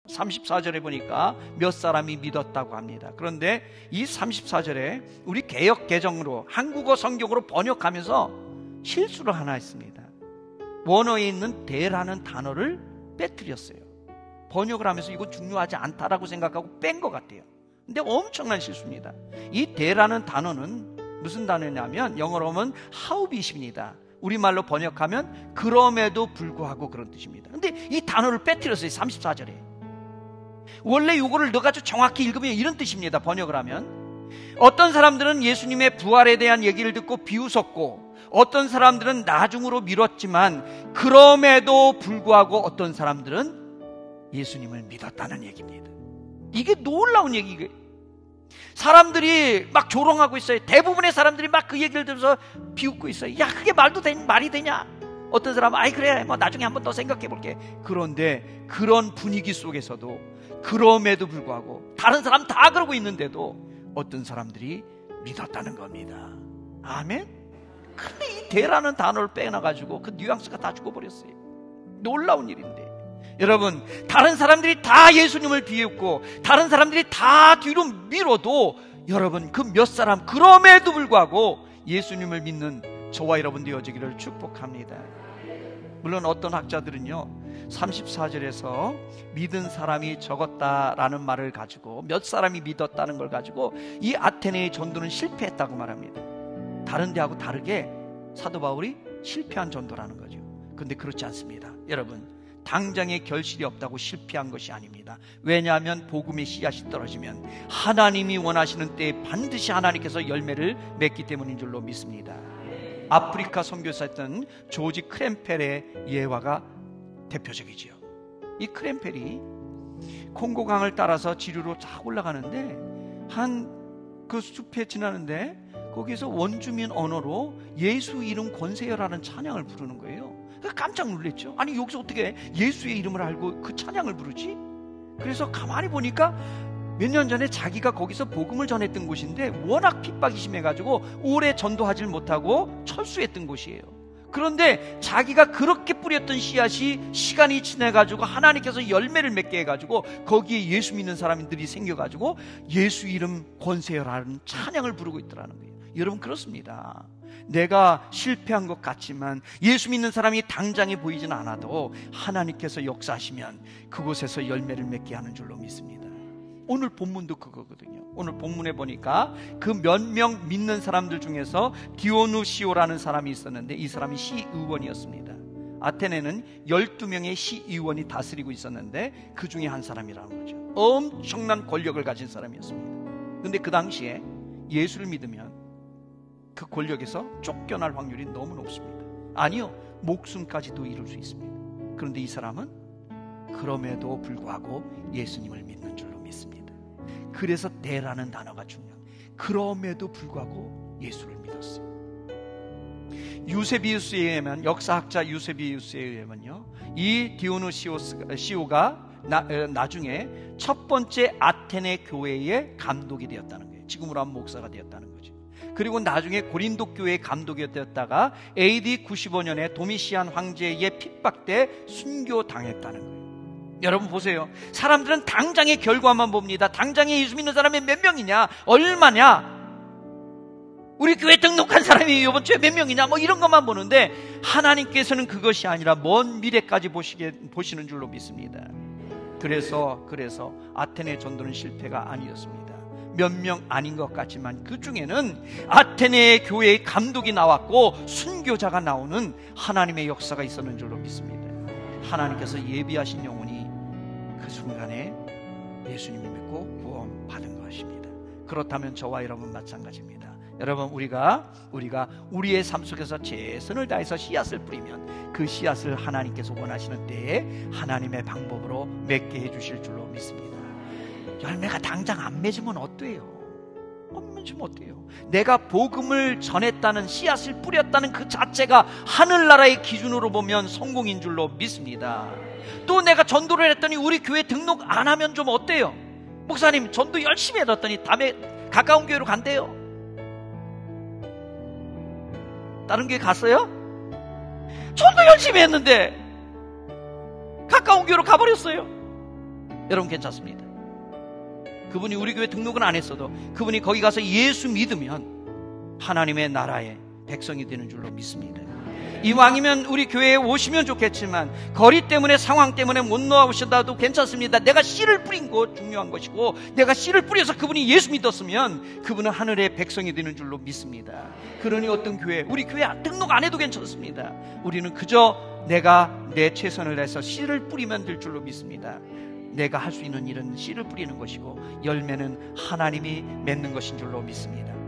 34절에 보니까 몇 사람이 믿었다고 합니다. 그런데 이 34절에 우리 개역 개정으로 한국어 성경으로 번역하면서 실수를 하나 했습니다. 원어에 있는 대라는 단어를 빼뜨렸어요. 번역을 하면서 이거 중요하지 않다라고 생각하고 뺀 것 같아요. 근데 엄청난 실수입니다. 이 대라는 단어는 무슨 단어냐면 영어로 하면 howbut입니다. 우리말로 번역하면 그럼에도 불구하고 그런 뜻입니다. 근데 이 단어를 빼뜨렸어요. 34절에. 원래 이거를 넣어가지고 정확히 읽으면 이런 뜻입니다. 번역을 하면 어떤 사람들은 예수님의 부활에 대한 얘기를 듣고 비웃었고, 어떤 사람들은 나중으로 미뤘지만 그럼에도 불구하고 어떤 사람들은 예수님을 믿었다는 얘기입니다. 이게 놀라운 얘기예요. 사람들이 막 조롱하고 있어요. 대부분의 사람들이 막 그 얘기를 들어서 비웃고 있어요. 야, 그게 말이 되냐? 어떤 사람은 아이 그래 뭐 나중에 한번 더 생각해 볼게. 그런데 그런 분위기 속에서도 그럼에도 불구하고 다른 사람 다 그러고 있는데도 어떤 사람들이 믿었다는 겁니다. 아멘? 근데 이 대라는 단어를 빼놔가지고 그 뉘앙스가 다 죽어버렸어요. 놀라운 일인데, 여러분, 다른 사람들이 다 예수님을 비웃고 다른 사람들이 다 뒤로 밀어도 여러분 그 몇 사람 그럼에도 불구하고 예수님을 믿는 저와 여러분 되어지기를 축복합니다. 물론 어떤 학자들은요 34절에서 믿은 사람이 적었다라는 말을 가지고 몇 사람이 믿었다는 걸 가지고 이 아테네의 전도는 실패했다고 말합니다. 다른 데하고 다르게 사도 바울이 실패한 전도라는 거죠. 그런데 그렇지 않습니다. 여러분, 당장의 결실이 없다고 실패한 것이 아닙니다. 왜냐하면 복음의 씨앗이 떨어지면 하나님이 원하시는 때에 반드시 하나님께서 열매를 맺기 때문인 줄로 믿습니다. 아프리카 선교사였던 조지 크램펠의 예화가 대표적이지요. 이 크램펠이 콩고강을 따라서 지류로 쫙 올라가는데 한 그 숲에 지나는데 거기서 원주민 언어로 예수 이름 권세여라는 찬양을 부르는 거예요. 깜짝 놀랐죠. 아니 여기서 어떻게 예수의 이름을 알고 그 찬양을 부르지? 그래서 가만히 보니까 몇 년 전에 자기가 거기서 복음을 전했던 곳인데 워낙 핍박이 심해가지고 오래 전도하지 못하고 철수했던 곳이에요. 그런데 자기가 그렇게 뿌렸던 씨앗이 시간이 지나가지고 하나님께서 열매를 맺게 해가지고 거기에 예수 믿는 사람들이 생겨가지고 예수 이름 권세여라는 찬양을 부르고 있더라는 거예요. 여러분, 그렇습니다. 내가 실패한 것 같지만 예수 믿는 사람이 당장에 보이진 않아도 하나님께서 역사하시면 그곳에서 열매를 맺게 하는 줄로 믿습니다. 오늘 본문도 그거거든요. 오늘 본문에 보니까 그 몇 명 믿는 사람들 중에서 디오누시오라는 사람이 있었는데 이 사람이 시의원이었습니다. 아테네는 12명의 시의원이 다스리고 있었는데 그 중에 한 사람이라는 거죠. 엄청난 권력을 가진 사람이었습니다. 그런데 그 당시에 예수를 믿으면 그 권력에서 쫓겨날 확률이 너무 높습니다. 아니요, 목숨까지도 이룰 수 있습니다. 그런데 이 사람은 그럼에도 불구하고 예수님을 믿는 줄로 믿습니다. 그래서 대라는 단어가 중요해요. 그럼에도 불구하고 예수를 믿었어요. 유세비우스에 의하면, 역사학자 유세비우스에 의하면요, 이 디오누시오가 나중에 첫 번째 아테네 교회의 감독이 되었다는 거예요. 지금으로 하면 목사가 되었다는 거죠. 그리고 나중에 고린도 교회의 감독이 되었다가 AD 95년에 도미시안 황제의 핍박 때 순교당했다는 거예요. 여러분 보세요. 사람들은 당장의 결과만 봅니다. 당장에 예수 믿는 사람이 몇 명이냐, 얼마냐, 우리 교회 등록한 사람이 이번 주에 몇 명이냐, 뭐 이런 것만 보는데 하나님께서는 그것이 아니라 먼 미래까지 보시는 줄로 믿습니다. 그래서 아테네 전도는 실패가 아니었습니다. 몇 명 아닌 것 같지만 그 중에는 아테네 교회의 감독이 나왔고 순교자가 나오는 하나님의 역사가 있었는 줄로 믿습니다. 하나님께서 예비하신 영혼이 그 순간에 예수님을 믿고 구원받은 것입니다. 그렇다면 저와 여러분 마찬가지입니다. 여러분, 우리가 우리의 삶 속에서 최선을 다해서 씨앗을 뿌리면 그 씨앗을 하나님께서 원하시는 때에 하나님의 방법으로 맺게 해주실 줄로 믿습니다. 열매가 당장 안 맺으면 어때요? 안 맺으면 어때요? 내가 복음을 전했다는, 씨앗을 뿌렸다는 그 자체가 하늘나라의 기준으로 보면 성공인 줄로 믿습니다. 또 내가 전도를 했더니 우리 교회 등록 안 하면 좀 어때요? 목사님 전도 열심히 해뒀더니 다음에 가까운 교회로 간대요. 다른 교회 갔어요? 전도 열심히 했는데 가까운 교회로 가버렸어요. 여러분 괜찮습니다. 그분이 우리 교회 등록은 안 했어도 그분이 거기 가서 예수 믿으면 하나님의 나라의 백성이 되는 줄로 믿습니다. 이왕이면 우리 교회에 오시면 좋겠지만 거리 때문에 상황 때문에 못 나오시다도 괜찮습니다. 내가 씨를 뿌린 거 중요한 것이고 내가 씨를 뿌려서 그분이 예수 믿었으면 그분은 하늘의 백성이 되는 줄로 믿습니다. 그러니 어떤 교회, 우리 교회 등록 안 해도 괜찮습니다. 우리는 그저 내가 내 최선을 다해서 씨를 뿌리면 될 줄로 믿습니다. 내가 할 수 있는 일은 씨를 뿌리는 것이고 열매는 하나님이 맺는 것인 줄로 믿습니다.